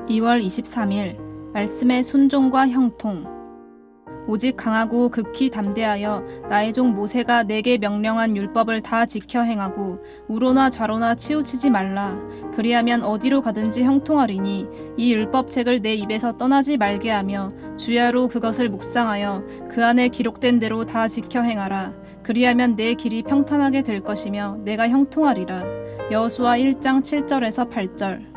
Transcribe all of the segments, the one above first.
2월 23일 말씀의 순종과 형통. 오직 강하고 극히 담대하여 나의 종 모세가 내게 명령한 율법을 다 지켜 행하고 우로나 좌로나 치우치지 말라. 그리하면 어디로 가든지 형통하리니 이 율법책을 내 입에서 떠나지 말게 하며 주야로 그것을 묵상하여 그 안에 기록된 대로 다 지켜 행하라. 그리하면 내 길이 평탄하게 될 것이며 내가 형통하리라. 여호수아 1장 7절에서 8절.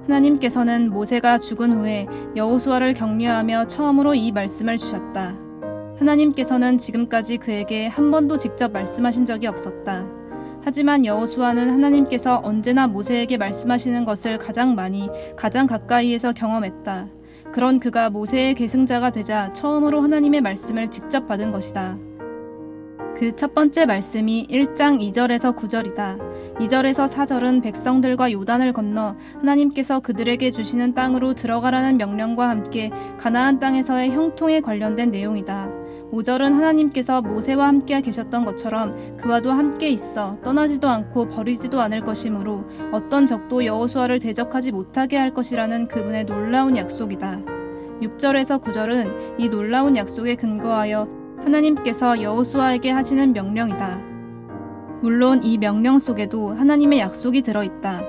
하나님께서는 모세가 죽은 후에 여호수아를 격려하며 처음으로 이 말씀을 주셨다. 하나님께서는 지금까지 그에게 한 번도 직접 말씀하신 적이 없었다. 하지만 여호수아는 하나님께서 언제나 모세에게 말씀하시는 것을 가장 많이, 가장 가까이에서 경험했다. 그런 그가 모세의 계승자가 되자 처음으로 하나님의 말씀을 직접 받은 것이다. 그 첫 번째 말씀이 1장 2절에서 9절이다. 2절에서 4절은 백성들과 요단을 건너 하나님께서 그들에게 주시는 땅으로 들어가라는 명령과 함께 가나안 땅에서의 형통에 관련된 내용이다. 5절은 하나님께서 모세와 함께 계셨던 것처럼 그와도 함께 있어 떠나지도 않고 버리지도 않을 것이므로 어떤 적도 여호수아를 대적하지 못하게 할 것이라는 그분의 놀라운 약속이다. 6절에서 9절은 이 놀라운 약속에 근거하여 하나님께서 여호수아에게 하시는 명령이다. 물론 이 명령 속에도 하나님의 약속이 들어있다.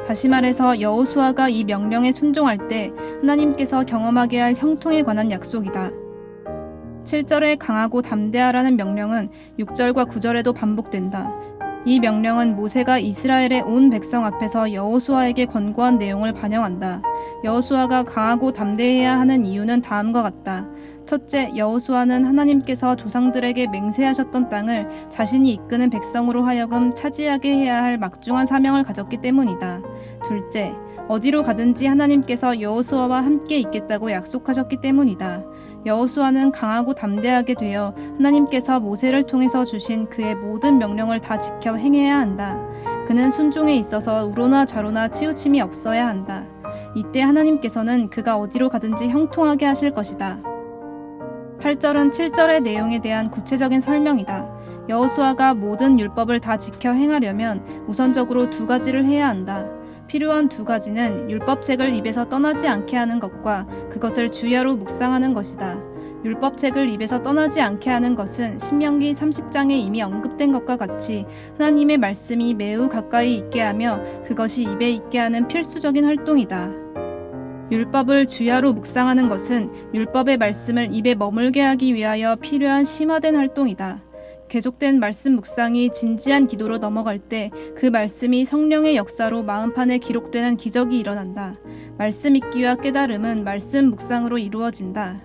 다시 말해서 여호수아가 이 명령에 순종할 때 하나님께서 경험하게 할 형통에 관한 약속이다. 7절에 강하고 담대하라는 명령은 6절과 9절에도 반복된다. 이 명령은 모세가 이스라엘의 온 백성 앞에서 여호수아에게 권고한 내용을 반영한다. 여호수아가 강하고 담대해야 하는 이유는 다음과 같다. 첫째, 여호수아는 하나님께서 조상들에게 맹세하셨던 땅을 자신이 이끄는 백성으로 하여금 차지하게 해야 할 막중한 사명을 가졌기 때문이다. 둘째, 어디로 가든지 하나님께서 여호수아와 함께 있겠다고 약속하셨기 때문이다. 여호수아는 강하고 담대하게 되어 하나님께서 모세를 통해서 주신 그의 모든 명령을 다 지켜 행해야 한다. 그는 순종에 있어서 우로나 좌로나 치우침이 없어야 한다. 이때 하나님께서는 그가 어디로 가든지 형통하게 하실 것이다. 8절은 7절의 내용에 대한 구체적인 설명이다. 여호수아가 모든 율법을 다 지켜 행하려면 우선적으로 두 가지를 해야 한다. 필요한 두 가지는 율법책을 입에서 떠나지 않게 하는 것과 그것을 주야로 묵상하는 것이다. 율법책을 입에서 떠나지 않게 하는 것은 신명기 30장에 이미 언급된 것과 같이 하나님의 말씀이 매우 가까이 있게 하며 그것이 입에 있게 하는 필수적인 활동이다. 율법을 주야로 묵상하는 것은 율법의 말씀을 입에 머물게 하기 위하여 필요한 심화된 활동이다. 계속된 말씀 묵상이 진지한 기도로 넘어갈 때 그 말씀이 성령의 역사로 마음판에 기록되는 기적이 일어난다. 말씀 읽기와 깨달음은 말씀 묵상으로 이루어진다.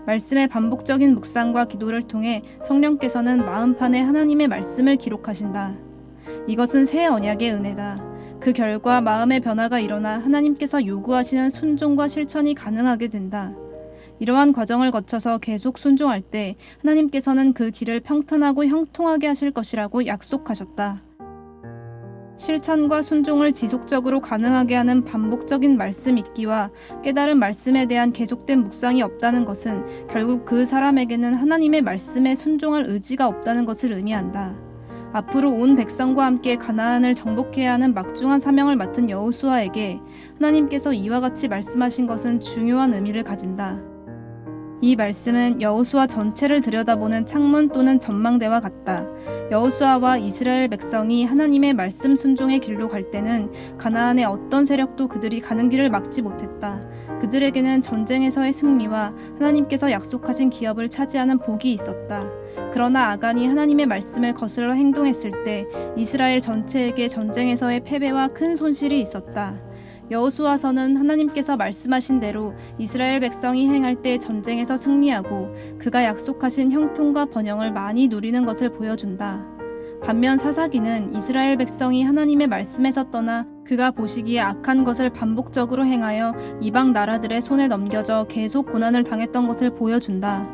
말씀의 반복적인 묵상과 기도를 통해 성령께서는 마음판에 하나님의 말씀을 기록하신다. 이것은 새 언약의 은혜다. 그 결과 마음의 변화가 일어나 하나님께서 요구하시는 순종과 실천이 가능하게 된다. 이러한 과정을 거쳐서 계속 순종할 때 하나님께서는 그 길을 평탄하고 형통하게 하실 것이라고 약속하셨다. 실천과 순종을 지속적으로 가능하게 하는 반복적인 말씀 읽기와 깨달은 말씀에 대한 계속된 묵상이 없다는 것은 결국 그 사람에게는 하나님의 말씀에 순종할 의지가 없다는 것을 의미한다. 앞으로 온 백성과 함께 가나안을 정복해야 하는 막중한 사명을 맡은 여호수아에게 하나님께서 이와 같이 말씀하신 것은 중요한 의미를 가진다. 이 말씀은 여호수아 전체를 들여다보는 창문 또는 전망대와 같다. 여호수아와 이스라엘 백성이 하나님의 말씀 순종의 길로 갈 때는 가나안의 어떤 세력도 그들이 가는 길을 막지 못했다. 그들에게는 전쟁에서의 승리와 하나님께서 약속하신 기업을 차지하는 복이 있었다. 그러나 아간이 하나님의 말씀을 거슬러 행동했을 때 이스라엘 전체에게 전쟁에서의 패배와 큰 손실이 있었다. 여호수아서는 하나님께서 말씀하신 대로 이스라엘 백성이 행할 때 전쟁에서 승리하고 그가 약속하신 형통과 번영을 많이 누리는 것을 보여준다. 반면 사사기는 이스라엘 백성이 하나님의 말씀에서 떠나 그가 보시기에 악한 것을 반복적으로 행하여 이방 나라들의 손에 넘겨져 계속 고난을 당했던 것을 보여준다.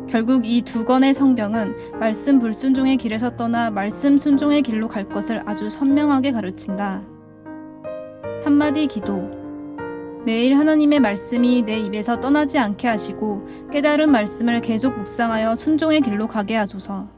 결국 이 두 권의 성경은 말씀 불순종의 길에서 떠나 말씀 순종의 길로 갈 것을 아주 선명하게 가르친다. 한마디 기도. 매일 하나님의 말씀이 내 입에서 떠나지 않게 하시고 깨달은 말씀을 계속 묵상하여 순종의 길로 가게 하소서.